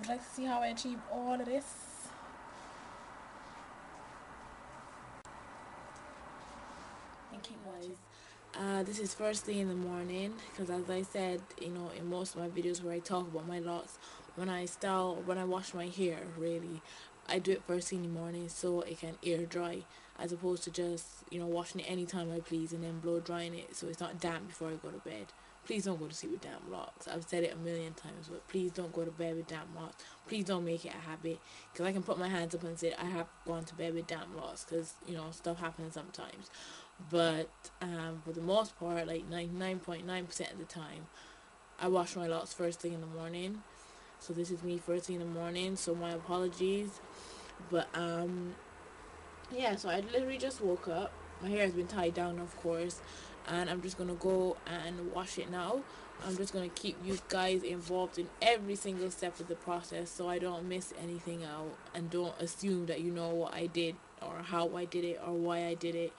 Would you like to see how I achieve all of this? Thank you guys. This is first thing in the morning because, as I said, in most of my videos where I talk about my locks, when I wash my hair, really, I do it first thing in the morning so it can air dry, as opposed to just washing it anytime I please and then blow drying it so it's not damp before I go to bed. Please don't go to sleep with damp locks. I've said it a million times, but please don't go to bed with damp locks. Please don't make it a habit, because I can put my hands up and say I have gone to bed with damp locks, because stuff happens sometimes. But for the most part, like 99.9% of the time, I wash my locks first thing in the morning. So this is me first thing in the morning, so my apologies. But yeah, so I literally just woke up. My hair has been tied down, of course, and I'm just gonna go and wash it now. I'm just gonna keep you guys involved in every single step of the process so I don't miss anything out, and don't assume that you know what I did or how I did it or why I did it.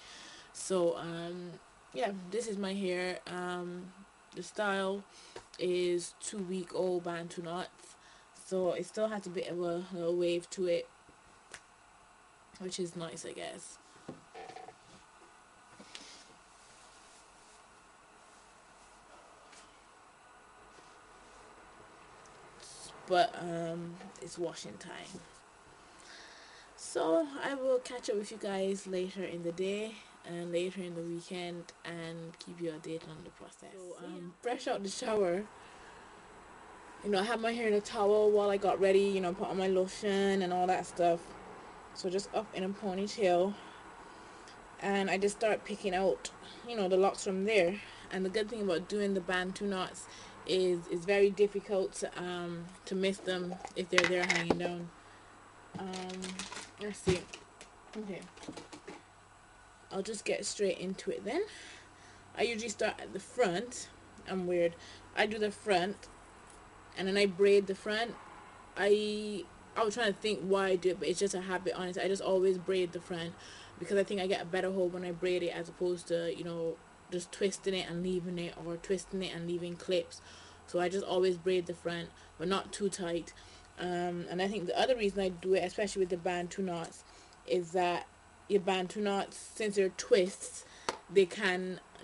So yeah, this is my hair. The style is 2-week-old Bantu knots, so it still has a bit of a little wave to it, which is nice, I guess. But it's washing time, so I will catch up with you guys later in the day and later in the weekend and keep you updated on the process. So fresh out the shower, I had my hair in a towel while I got ready, put on my lotion and all that stuff. So just up in a ponytail, and I just start picking out the locks from there. And the good thing about doing the Bantu knots is it's very difficult to miss them if they're there hanging down. Let's see. Okay, I'll just get straight into it then. I usually start at the front. I'm weird. I do the front and then I braid the front. I was trying to think why I do it, but it's just a habit, honestly. I just always braid the front because I think I get a better hold when I braid it, as opposed to just twisting it and leaving it, or twisting it and leaving clips. So I just always braid the front, but not too tight. And I think the other reason I do it, especially with the Bantu knots, is that your Bantu knots, since they're twists, the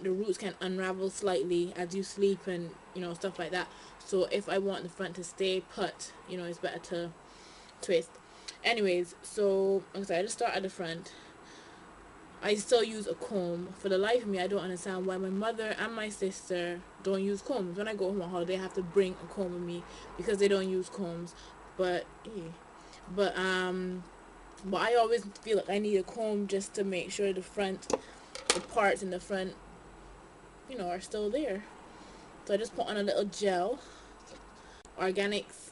roots can unravel slightly as you sleep and stuff like that. So if I want the front to stay put, it's better to twist. Anyways, so like I said, I just start at the front. I still use a comb. For the life of me, I don't understand why my mother and my sister don't use combs. When I go home on holiday, I have to bring a comb with me because they don't use combs. But I always feel like I need a comb just to make sure the parts in the front, are still there. So I just put on a little gel, Organics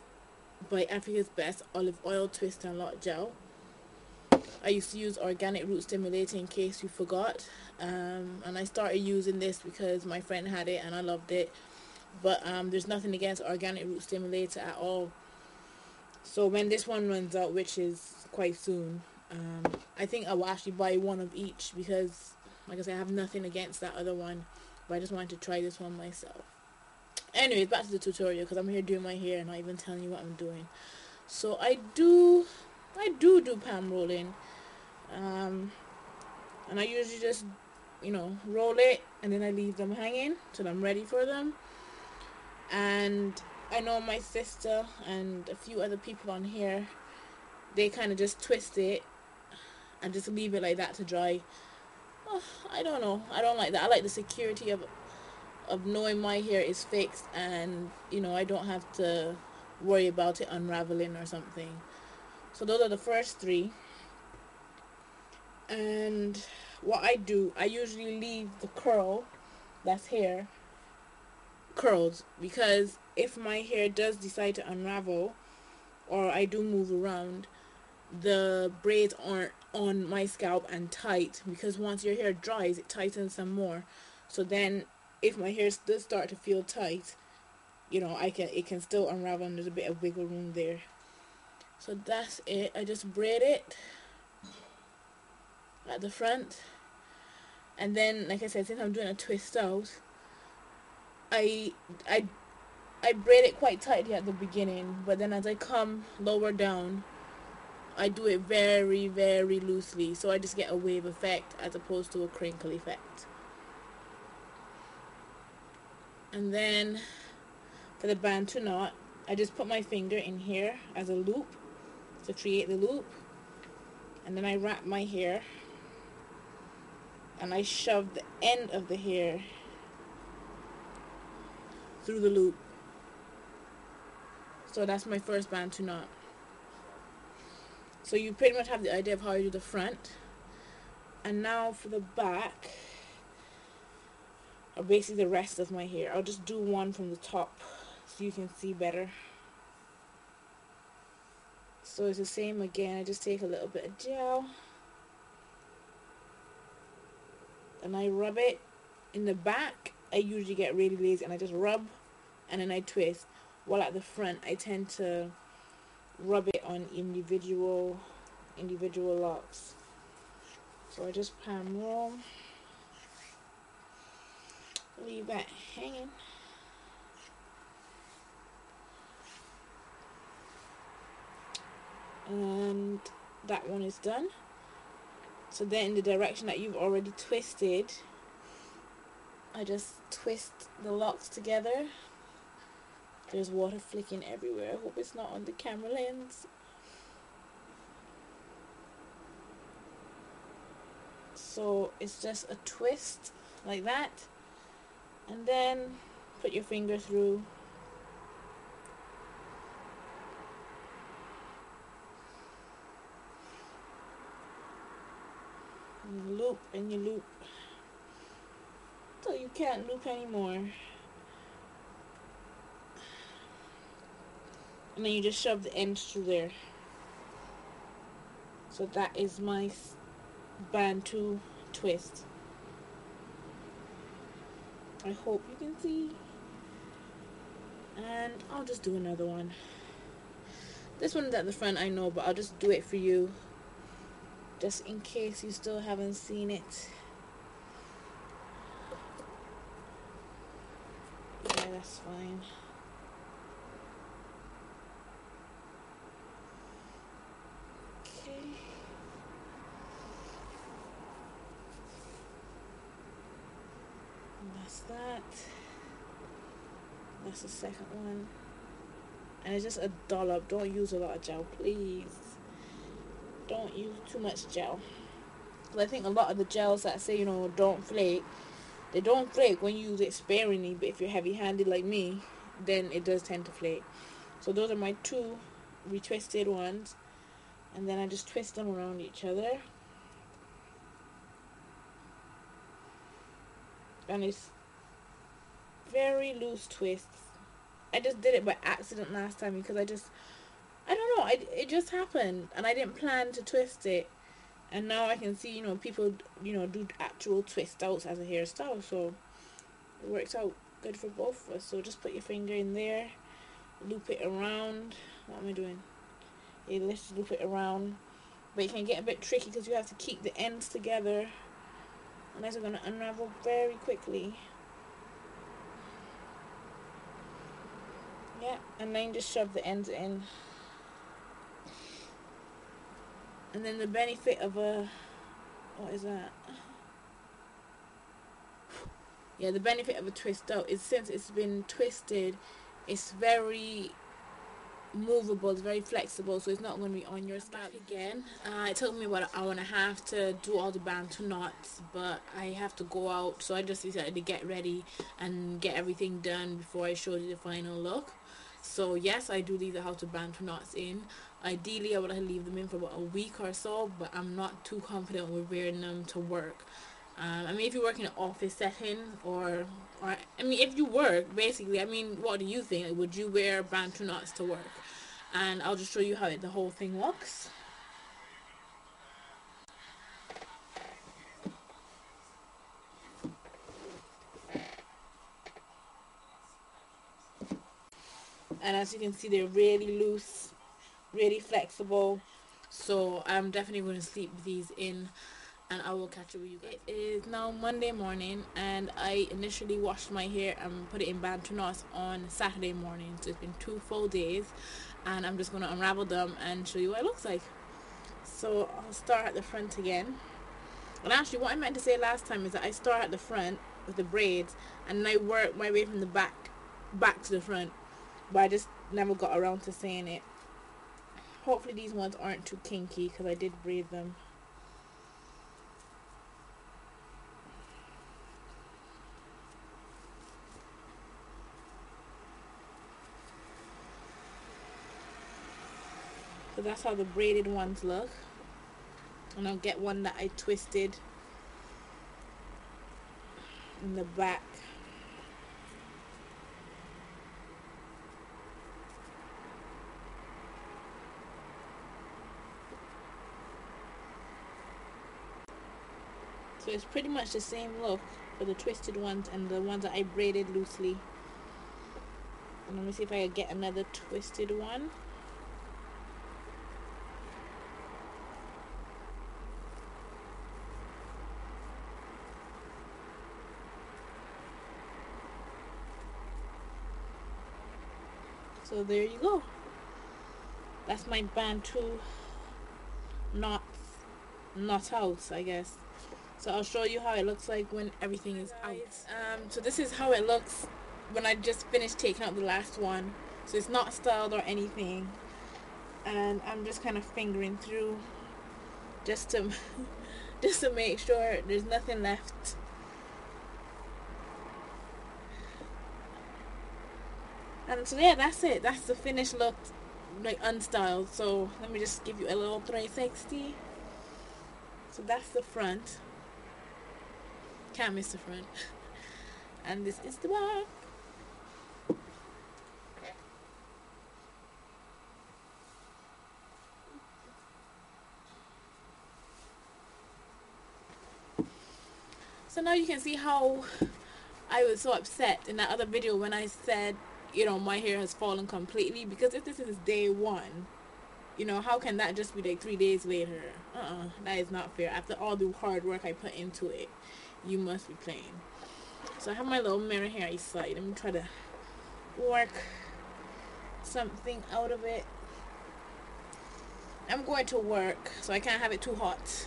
by Africa's Best Olive Oil Twist and Lock Gel. I used to use Organic Root Stimulator, in case you forgot, and I started using this because my friend had it and I loved it. But there's nothing against Organic Root Stimulator at all. So when this one runs out, which is quite soon, I think I will actually buy one of each, because like I said, I have nothing against that other one, but I just wanted to try this one myself. Anyways, back to the tutorial, because I'm here doing my hair and not even telling you what I'm doing. So I do palm rolling, and I usually just roll it and then I leave them hanging till I'm ready for them. And I know my sister and a few other people on here, they kind of just twist it and just leave it like that to dry. Oh, I don't know, I don't like that. I like the security of knowing my hair is fixed, and I don't have to worry about it unraveling or something. So those are the first three. And what I do, I usually leave the curl that's here curled, because if my hair does decide to unravel or I do move around, the braids aren't on my scalp and tight, because once your hair dries it tightens some more. So then if my hair does start to feel tight, it can still unravel and there's a bit of wiggle room there. So that's it. I just braid it at the front, and then, like I said, since I'm doing a twist out, I I braid it quite tightly at the beginning, but then as I come lower down, I do it very, very loosely, so I just get a wave effect as opposed to a crinkle effect. And then for the Bantu knot, I just put my finger in here as a loop to create the loop, and then I wrap my hair and I shove the end of the hair through the loop. So that's my first Bantu knot. So you pretty much have the idea of how I do the front. And now for the back, or basically the rest of my hair, I'll just do one from the top so you can see better. So it's the same again. I just take a little bit of gel and I rub it in the back. I usually get really lazy and I just rub and then I twist, while at the front I tend to rub it on individual locks. So I just palm roll, leave that hanging, and that one is done. So then in the direction that you've already twisted, I just twist the locks together. There's water flicking everywhere. I hope it's not on the camera lens. So it's just a twist like that, and then put your finger through, and you loop and you loop till you can't loop anymore, and then you just shove the ends through there. So that is my Bantu twist. I hope you can see. And I'll just do another one. This one's at the front, I know, but I'll just do it for you, just in case you still haven't seen it. Yeah, that's fine. Okay. And that's that. That's the second one. And it's just a dollop. Don't use a lot of gel, please. Don't use too much gel. Because I think a lot of the gels that say, you know, don't flake, they don't flake when you use it sparingly, but if you're heavy-handed like me, then it does tend to flake. So those are my two retwisted ones, and then I just twist them around each other, and it's very loose twists. I just did it by accident last time because I don't know, it just happened and I didn't plan to twist it. And now I can see, you know, people, you know, do actual twist outs as a hairstyle, so it works out good for both of us. So just put your finger in there, loop it around. What am I doing? Yeah, let's just loop it around. But it can get a bit tricky because you have to keep the ends together, unless they're going to unravel very quickly. Yeah, and then just shove the ends in. And then the benefit of a, what is that? Yeah, the benefit of a twist out is since it's been twisted, it's very movable, it's very flexible, so it's not going to be on your scalp again. It took me about an hour and a half to do all the Bantu knots, but I have to go out, so I just decided to get ready and get everything done before I showed you the final look. So yes, I do leave the house with Bantu knots in. Ideally I would leave them in for about a week or so, but I'm not too confident with wearing them to work. I mean, if you work in an office setting, or I mean, if you work, basically, I mean, what do you think? Like, would you wear Bantu knots to work? And I'll just show you how the whole thing looks. And as you can see, they're really loose, really flexible. So I'm definitely going to sleep these in. and I will catch up with you guys. It is now Monday morning, and I initially washed my hair and put it in Bantu knots on Saturday morning, so it's been 2 full days, and I'm just going to unravel them and show you what it looks like. So I'll start at the front again. And actually, what I meant to say last time is that I start at the front with the braids, and then I work my way from the back to the front, but I just never got around to saying it. Hopefully these ones aren't too kinky, because I did braid them. So that's how the braided ones look. And I'll get one that I twisted in the back. So it's pretty much the same look for the twisted ones and the ones that I braided loosely. And let me see if I can get another twisted one. So there you go. That's my Bantu knot house, I guess. So I'll show you how it looks like when everything is out. So this is how it looks when I just finished taking out the last one. So it's not styled or anything, and I'm just kind of fingering through just to just to make sure there's nothing left. And so yeah, that's it. That's the finished look, like unstyled. So let me just give you a little 360. So that's the front. Can't miss the front. And this is the back. So now you can see how I was so upset in that other video when I said, you know, my hair has fallen completely, because if this is day one, you know, how can that just be like 3 days later? That is not fair. After all the hard work I put into it, you must be playing. So I have my little mirror here each side. Let me try to work something out of it. I'm going to work, so I can't have it too hot.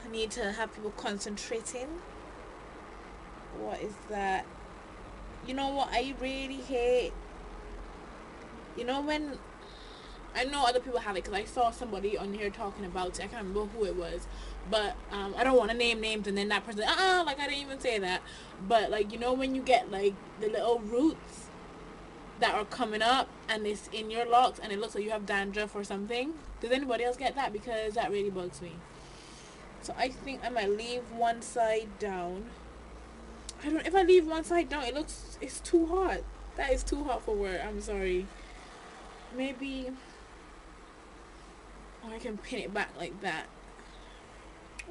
I need to have people concentrating. What is that? You know what I really hate? You know when, I know other people have it because I saw somebody on here talking about it. I can't remember who it was, but I don't want to name names, and then that person, like I didn't even say that. But like, you know when you get like the little roots that are coming up and it's in your locks and it looks like you have dandruff or something? Does anybody else get that? Because that really bugs me. So I think I might leave one side down. If I leave one side down, it's too hot. That is too hot for work. I'm sorry. Maybe, or I can pin it back like that.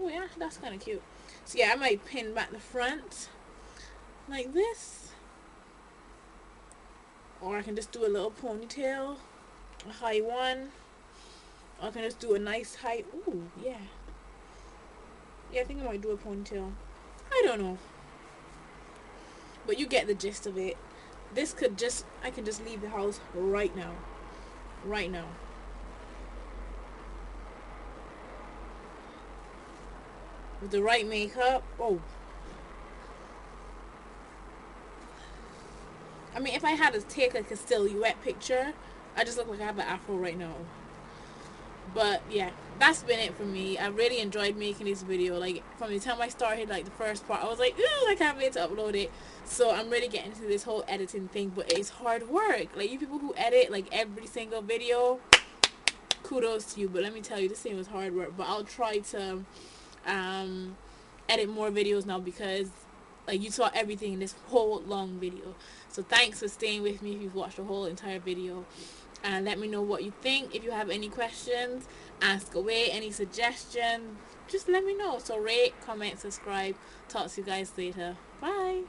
Oh yeah, that's kind of cute. So yeah, I might pin back the front like this, or I can just do a little ponytail, a high one, or I can just do a nice high. Ooh, yeah. Yeah, I think I might do a ponytail. I don't know, but you get the gist of it. This could just, I can just leave the house right now. Right now. With the right makeup. Oh. I mean, if I had to take like a silhouette picture, I just look like I have an afro right now. But yeah, that's been it for me. I really enjoyed making this video. Like from the time I started, like the first part, I was like, ooh, I can't wait to upload it. So I'm really getting into this whole editing thing, but it's hard work. Like you people who edit like every single video, kudos to you. But let me tell you, this thing was hard work. But I'll try to edit more videos now, because like you saw everything in this whole long video. So thanks for staying with me if you've watched the whole entire video. And let me know what you think. If you have any questions, ask away. Any suggestions, just let me know. So rate, comment, subscribe. Talk to you guys later. Bye.